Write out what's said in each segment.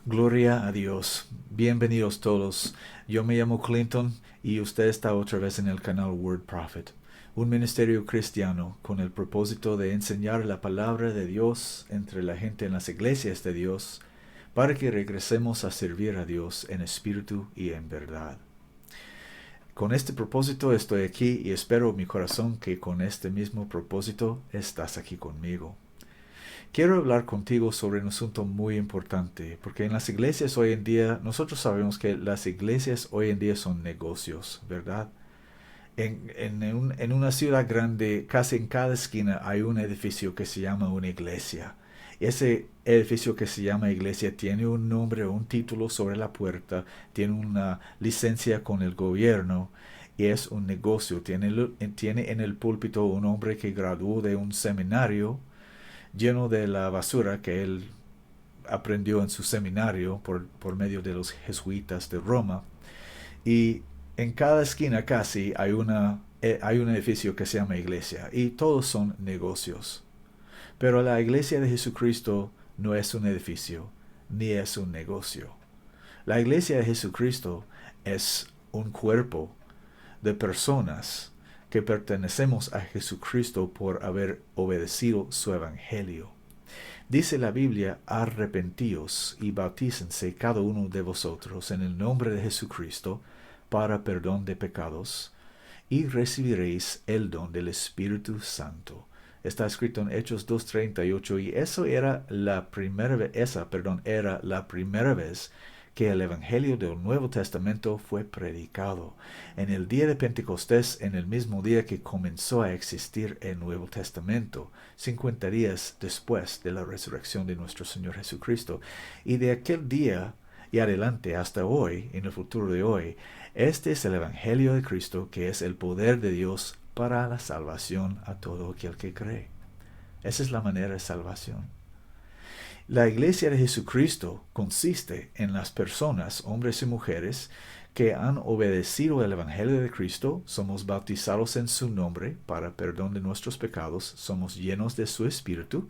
Gloria a Dios. Bienvenidos todos. Yo me llamo Clinton y usted está otra vez en el canal Word Prophet, un ministerio cristiano con el propósito de enseñar la palabra de Dios entre la gente en las iglesias de Dios para que regresemos a servir a Dios en espíritu y en verdad. Con este propósito estoy aquí y espero en mi corazón que con este mismo propósito estás aquí conmigo. Quiero hablar contigo sobre un asunto muy importante, porque en las iglesias hoy en día, nosotros sabemos que las iglesias hoy en día son negocios, ¿verdad? En una ciudad grande, casi en cada esquina hay un edificio que se llama una iglesia. Ese edificio que se llama iglesia tiene un nombre o un título sobre la puerta, tiene una licencia con el gobierno y es un negocio. Tiene en el púlpito un hombre que graduó de un seminario lleno de la basura que él aprendió en su seminario por medio de los jesuitas de Roma. Y en cada esquina casi hay un edificio que se llama iglesia y todos son negocios. Pero la iglesia de Jesucristo no es un edificio ni es un negocio. La iglesia de Jesucristo es un cuerpo de personas que pertenecemos a Jesucristo por haber obedecido su evangelio. Dice la Biblia: arrepentíos y bautícense cada uno de vosotros en el nombre de Jesucristo para perdón de pecados, y recibiréis el don del Espíritu Santo. Está escrito en Hechos 2:38 y era la primera vez que el Evangelio del Nuevo Testamento fue predicado, en el día de Pentecostés, en el mismo día que comenzó a existir el Nuevo Testamento, 50 días después de la resurrección de nuestro Señor Jesucristo. Y de aquel día y adelante hasta hoy, en el futuro de hoy, este es el Evangelio de Cristo, que es el poder de Dios para la salvación a todo aquel que cree. Esa es la manera de salvación. La iglesia de Jesucristo consiste en las personas, hombres y mujeres, que han obedecido el Evangelio de Cristo, somos bautizados en su nombre para perdón de nuestros pecados, somos llenos de su Espíritu,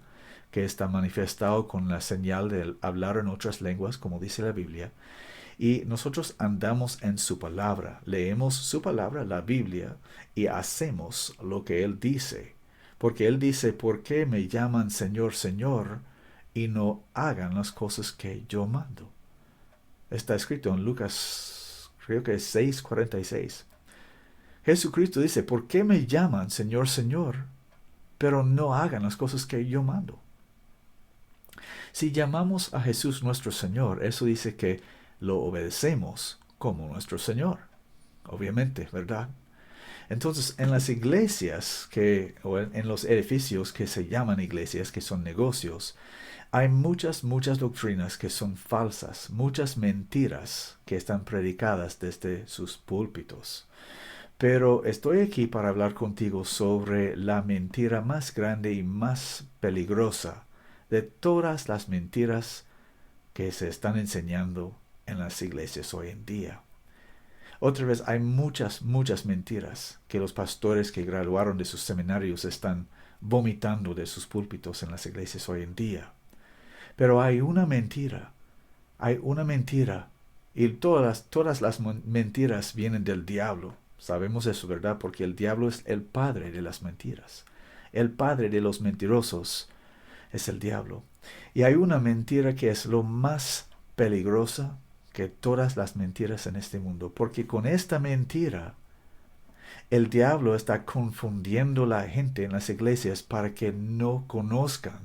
que está manifestado con la señal de hablar en otras lenguas, como dice la Biblia, y nosotros andamos en su palabra, leemos su palabra, la Biblia, y hacemos lo que Él dice. Porque Él dice: ¿por qué me llaman Señor, Señor, y no hagan las cosas que yo mando? Está escrito en Lucas, creo que es 6:46. Jesucristo dice: ¿por qué me llaman Señor, Señor, pero no hagan las cosas que yo mando? Si llamamos a Jesús nuestro Señor, eso dice que lo obedecemos como nuestro Señor. Obviamente, ¿verdad? Entonces, en las iglesias o en los edificios que se llaman iglesias, que son negocios, hay muchas doctrinas que son falsas, muchas mentiras que están predicadas desde sus púlpitos. Pero estoy aquí para hablar contigo sobre la mentira más grande y más peligrosa de todas las mentiras que se están enseñando en las iglesias hoy en día. Otra vez, hay muchas mentiras que los pastores que graduaron de sus seminarios están vomitando de sus púlpitos en las iglesias hoy en día. Pero hay una mentira, y todas las mentiras vienen del diablo. Sabemos eso, ¿verdad? Porque el diablo es el padre de las mentiras. El padre de los mentirosos es el diablo. Y hay una mentira que es lo más peligrosa que todas las mentiras en este mundo, porque con esta mentira el diablo está confundiendo a la gente en las iglesias para que no conozcan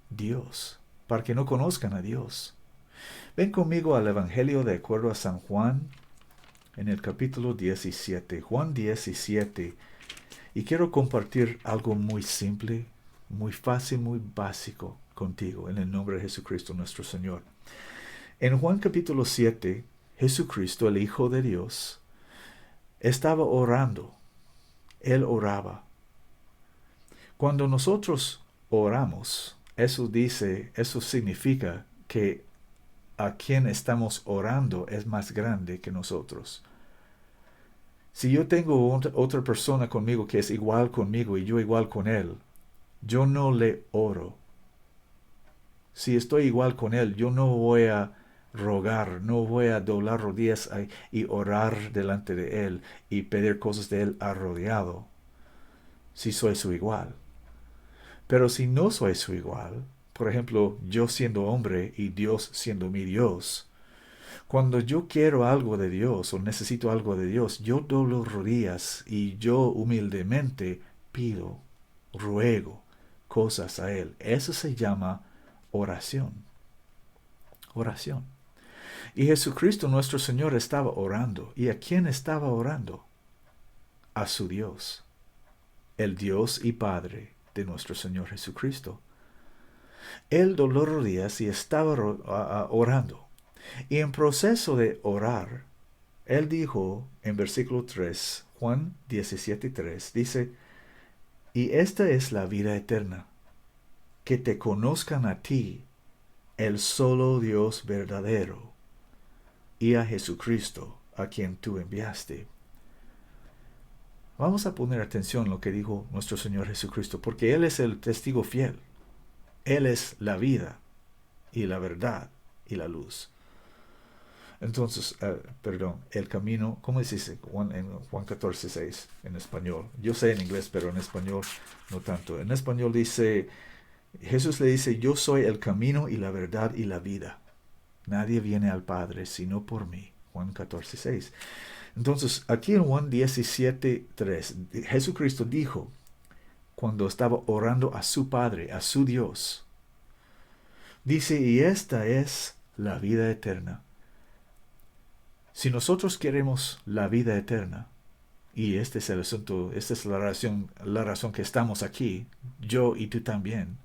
Dios, para que no conozcan a Dios. Ven conmigo al Evangelio de acuerdo a San Juan, en el capítulo 17, Juan 17, y quiero compartir algo muy simple, muy fácil, muy básico contigo, en el nombre de Jesucristo nuestro Señor. En Juan capítulo 7, Jesucristo, el Hijo de Dios, estaba orando. Él oraba. Cuando nosotros oramos, eso significa que a quien estamos orando es más grande que nosotros. Si yo tengo otra persona conmigo que es igual conmigo y yo igual con él, yo no le oro. Si estoy igual con Él, yo no voy a rogar, no voy a doblar rodillas y orar delante de Él y pedir cosas de Él arrodillado, si soy su igual. Pero si no soy su igual, por ejemplo, yo siendo hombre y Dios siendo mi Dios, cuando yo quiero algo de Dios o necesito algo de Dios, yo doblo rodillas y yo humildemente pido, ruego cosas a Él. Eso se llama oración. Oración. Y Jesucristo nuestro Señor estaba orando. ¿Y a quién estaba orando? A su Dios, el Dios y Padre de nuestro Señor Jesucristo. Él dobló rodillas y estaba orando. Y en proceso de orar, Él dijo en versículo 3, Juan 17:3, dice, y esta es la vida eterna, que te conozcan a ti, el solo Dios verdadero, y a Jesucristo, a quien tú enviaste. Vamos a poner atención a lo que dijo nuestro Señor Jesucristo, porque Él es el testigo fiel. Él es la vida y la verdad y la luz. Entonces, el camino, ¿cómo se dice en Juan 14:6 en español? Yo sé en inglés, pero en español no tanto. En español dice, Jesús le dice, yo soy el camino y la verdad y la vida. Nadie viene al Padre sino por mí. Juan 14:6. Entonces, aquí en Juan 17:3, Jesucristo dijo, cuando estaba orando a su Padre, a su Dios, dice, y esta es la vida eterna. Si nosotros queremos la vida eterna, y este es el asunto, esta es la razón que estamos aquí, yo y tú también.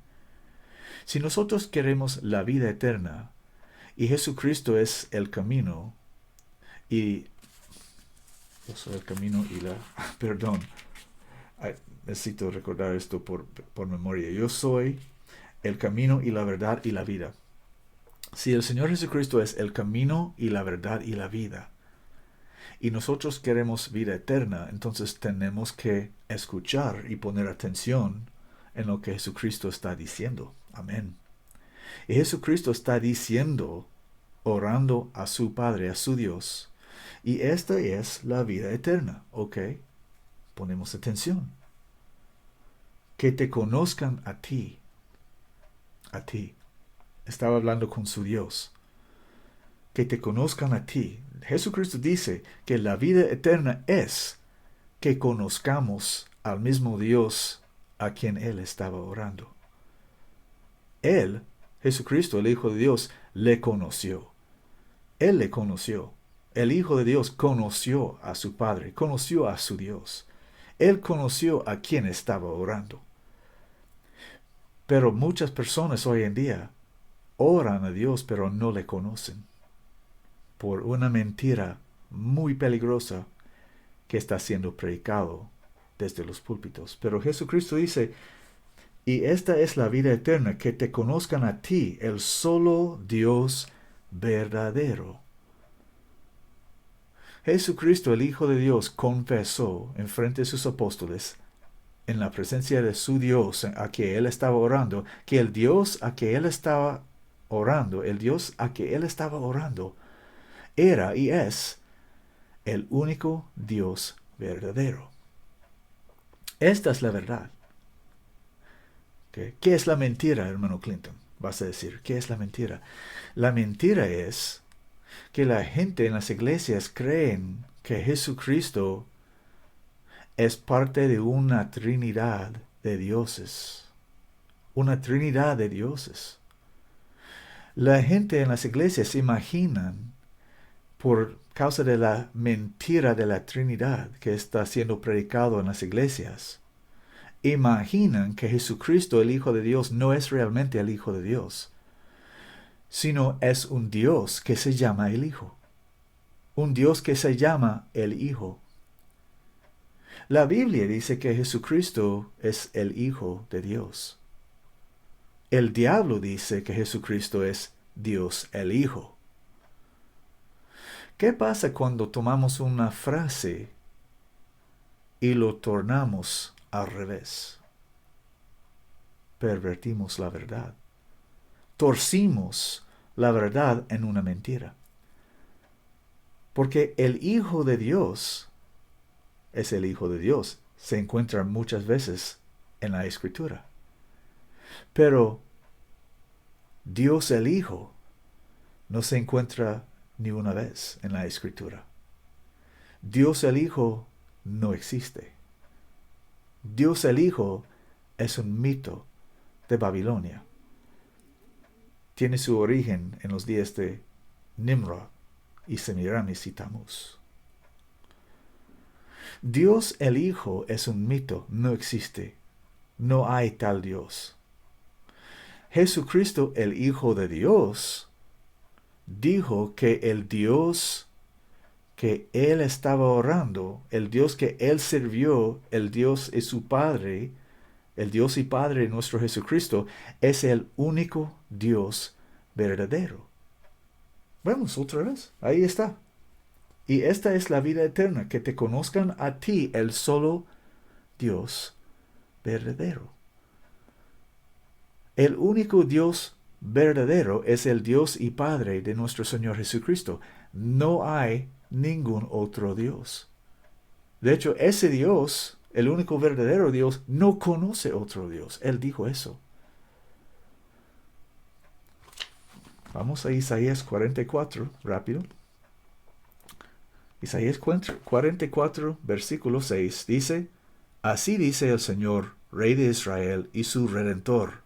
Si nosotros queremos la vida eterna, y Jesucristo es el camino, y yo soy el camino y la... Perdón, necesito recordar esto por memoria. Yo soy el camino y la verdad y la vida. Si el Señor Jesucristo es el camino y la verdad y la vida, y nosotros queremos vida eterna, entonces tenemos que escuchar y poner atención en lo que Jesucristo está diciendo. Amén. Y Jesucristo está diciendo, orando a su Padre, a su Dios, y esta es la vida eterna. ¿Ok? Ponemos atención. Que te conozcan a ti. A ti. Estaba hablando con su Dios. Que te conozcan a ti. Jesucristo dice que la vida eterna es que conozcamos al mismo Dios a quien Él estaba orando. Él, Jesucristo, el Hijo de Dios, le conoció. Él le conoció. El Hijo de Dios conoció a su Padre, conoció a su Dios. Él conoció a quien estaba orando. Pero muchas personas hoy en día oran a Dios, pero no le conocen. Por una mentira muy peligrosa que está siendo predicado desde los púlpitos. Pero Jesucristo dice, y esta es la vida eterna, que te conozcan a ti, el solo Dios verdadero. Jesucristo, el Hijo de Dios, confesó en frente de sus apóstoles, en la presencia de su Dios a que Él estaba orando, que el Dios a que Él estaba orando, el Dios a que Él estaba orando, era y es el único Dios verdadero. Esta es la verdad. ¿Qué es la mentira, hermano Clinton? Vas a decir, ¿qué es la mentira? La mentira es que la gente en las iglesias creen que Jesucristo es parte de una trinidad de dioses. Una trinidad de dioses. La gente en las iglesias imaginan, por causa de la mentira de la Trinidad que está siendo predicado en las iglesias, imaginan que Jesucristo, el Hijo de Dios, no es realmente el Hijo de Dios, sino es un Dios que se llama el Hijo. Un Dios que se llama el Hijo. La Biblia dice que Jesucristo es el Hijo de Dios. El diablo dice que Jesucristo es Dios el Hijo. ¿Qué pasa cuando tomamos una frase y lo tornamos al revés? Pervertimos la verdad. torcimos la verdad en una mentira. Porque el Hijo de Dios es el Hijo de Dios. Se encuentra muchas veces en la Escritura. Pero Dios el Hijo no se encuentra ni una vez en la Escritura. Dios el Hijo no existe. Dios el Hijo es un mito de Babilonia. Tiene su origen en los días de Nimrod y Semiramis y Tamuz. Dios el Hijo es un mito, no existe. No hay tal Dios. Jesucristo, el Hijo de Dios, dijo que el Dios que Él estaba orando, el Dios que Él sirvió, el Dios es su Padre, el Dios y Padre de nuestro Jesucristo, es el único Dios verdadero. Vamos otra vez, ahí está. Y esta es la vida eterna, que te conozcan a ti, el solo Dios verdadero. El único Dios verdadero es el Dios y Padre de nuestro Señor Jesucristo. No hay ningún otro Dios. De hecho, ese Dios, el único verdadero Dios, no conoce otro Dios. Él dijo eso. Vamos a Isaías 44, rápido. Isaías 44, versículo 6, dice: Así dice el Señor, Rey de Israel y su Redentor,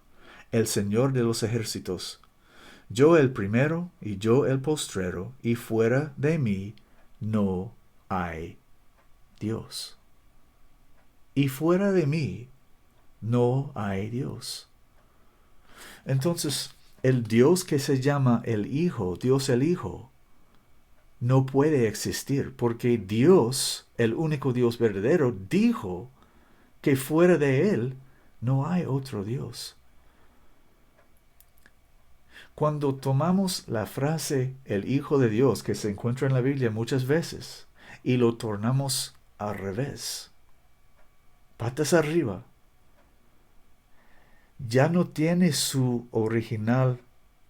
el Señor de los ejércitos: Yo el primero y yo el postrero, y fuera de mí no hay Dios. Y fuera de mí no hay Dios. Entonces, el Dios que se llama el Hijo, Dios el Hijo, no puede existir, porque Dios, el único Dios verdadero, dijo que fuera de Él no hay otro Dios. Cuando tomamos la frase el Hijo de Dios, que se encuentra en la Biblia muchas veces, y lo tornamos al revés, patas arriba, ya no tiene su original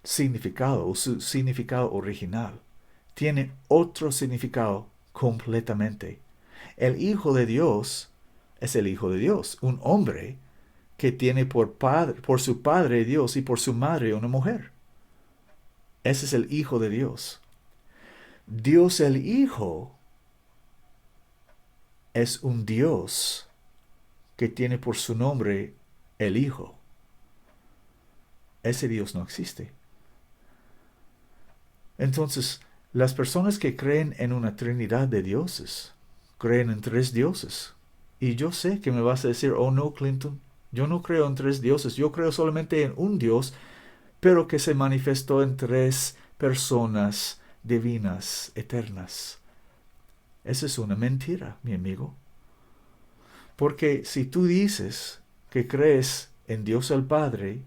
significado o su significado original. Tiene otro significado completamente. El Hijo de Dios es el Hijo de Dios, un hombre que tiene por su padre Dios y por su madre una mujer. Ese es el Hijo de Dios. Dios el Hijo es un Dios que tiene por su nombre el Hijo. Ese Dios no existe. Entonces, las personas que creen en una trinidad de dioses, creen en tres dioses. Y yo sé que me vas a decir: oh no, Clinton, yo no creo en tres dioses, yo creo solamente en un Dios, pero que se manifestó en tres personas divinas, eternas. Esa es una mentira, mi amigo. Porque si tú dices que crees en Dios el Padre,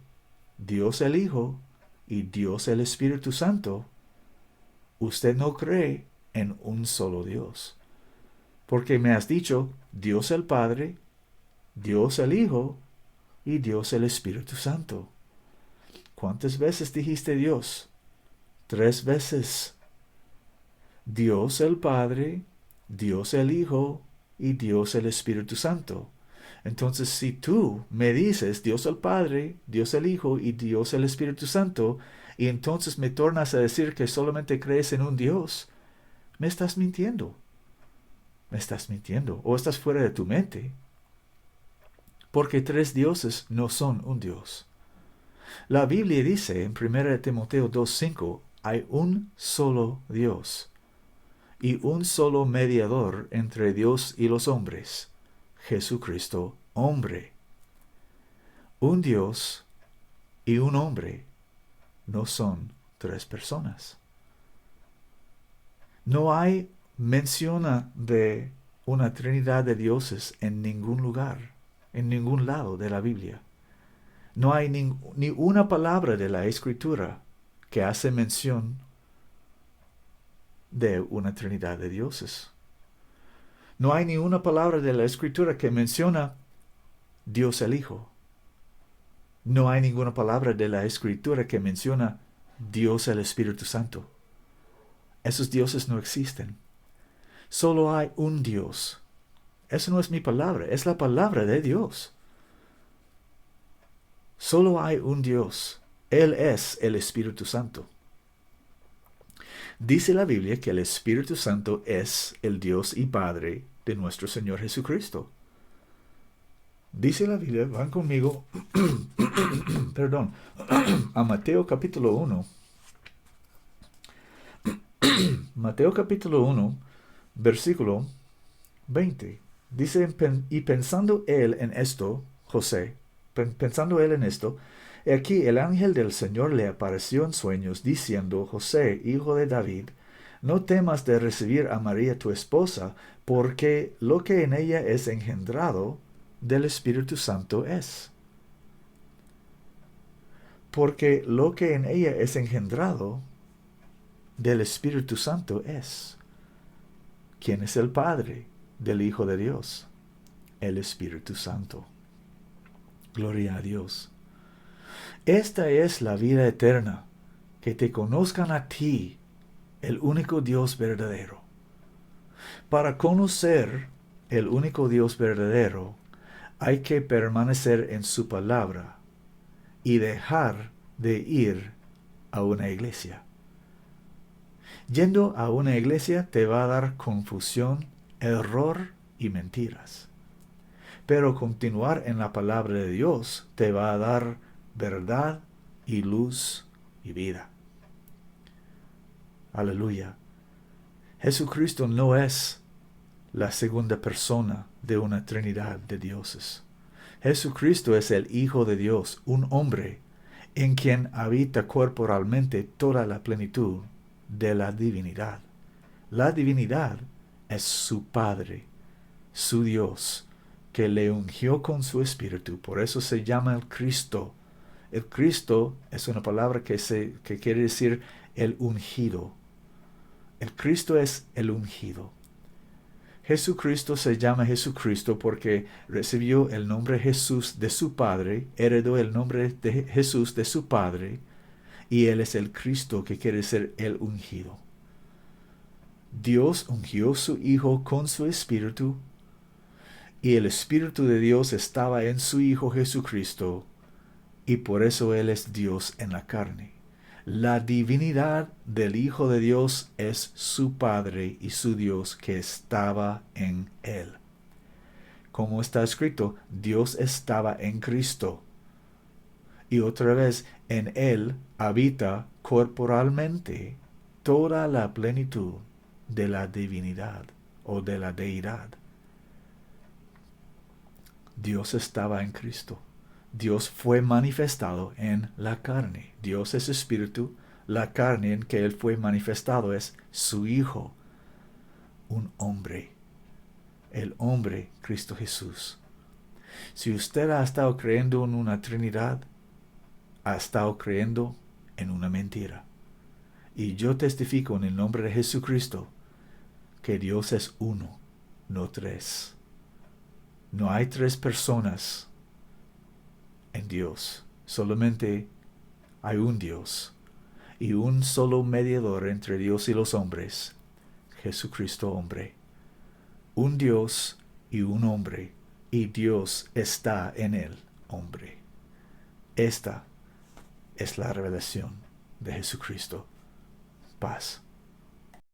Dios el Hijo y Dios el Espíritu Santo, usted no cree en un solo Dios. Porque me has dicho Dios el Padre, Dios el Hijo y Dios el Espíritu Santo. ¿Cuántas veces dijiste Dios? 3 veces. Dios el Padre, Dios el Hijo y Dios el Espíritu Santo. Entonces, si tú me dices Dios el Padre, Dios el Hijo y Dios el Espíritu Santo, y entonces me tornas a decir que solamente crees en un Dios, me estás mintiendo. Me estás mintiendo o estás fuera de tu mente. Porque 3 dioses no son un Dios. La Biblia dice en 1 Timoteo 2:5, hay un solo Dios y un solo mediador entre Dios y los hombres, Jesucristo hombre. Un Dios y un hombre no son 3 personas. No hay mención de una trinidad de dioses en ningún lugar, en ningún lado de la Biblia. No hay ni una palabra de la Escritura que hace mención de una trinidad de dioses. No hay ni una palabra de la Escritura que menciona Dios el Hijo. No hay ninguna palabra de la Escritura que menciona Dios el Espíritu Santo. Esos dioses no existen. Solo hay un Dios. Eso no es mi palabra, es la palabra de Dios. Solo hay un Dios. Él es el Espíritu Santo. Dice la Biblia que el Espíritu Santo es el Dios y Padre de nuestro Señor Jesucristo. Dice la Biblia, van conmigo, perdón, a Mateo capítulo 1. Mateo capítulo 1, versículo 20. Dice, y pensando él en esto, José, pensando él en esto, he aquí el ángel del Señor le apareció en sueños, diciendo, José, hijo de David, no temas de recibir a María tu esposa, porque lo que en ella es engendrado del Espíritu Santo es. Porque lo que en ella es engendrado del Espíritu Santo es. ¿Quién es el Padre del Hijo de Dios? El Espíritu Santo. Gloria a Dios. Esta es la vida eterna, que te conozcan a ti, el único Dios verdadero. Para conocer el único Dios verdadero, hay que permanecer en su palabra y dejar de ir a una iglesia. Yendo a una iglesia te va a dar confusión, error y mentiras. Pero continuar en la palabra de Dios te va a dar verdad y luz y vida. Aleluya. Jesucristo no es la segunda persona de una trinidad de dioses. Jesucristo es el Hijo de Dios, un hombre en quien habita corporalmente toda la plenitud de la divinidad. La divinidad es su Padre, su Dios, que le ungió con su Espíritu. Por eso se llama el Cristo. El Cristo es una palabra que quiere decir el ungido. El Cristo es el ungido. Jesucristo se llama Jesucristo porque recibió el nombre Jesús de su Padre, heredó el nombre de Jesús de su Padre, y Él es el Cristo que quiere ser el ungido. Dios ungió su Hijo con su Espíritu, y el Espíritu de Dios estaba en su Hijo Jesucristo, y por eso Él es Dios en la carne. La divinidad del Hijo de Dios es su Padre y su Dios que estaba en Él. Como está escrito, Dios estaba en Cristo. Y otra vez, en Él habita corporalmente toda la plenitud de la divinidad o de la deidad. Dios estaba en Cristo. Dios fue manifestado en la carne. Dios es espíritu. La carne en que Él fue manifestado es su Hijo, un hombre. El hombre, Cristo Jesús. Si usted ha estado creyendo en una Trinidad, ha estado creyendo en una mentira. Y yo testifico en el nombre de Jesucristo que Dios es uno, no tres. No hay tres personas en Dios. Solamente hay un Dios y un solo mediador entre Dios y los hombres, Jesucristo hombre. Un Dios y un hombre, y Dios está en él, hombre. Esta es la revelación de Jesucristo. Paz.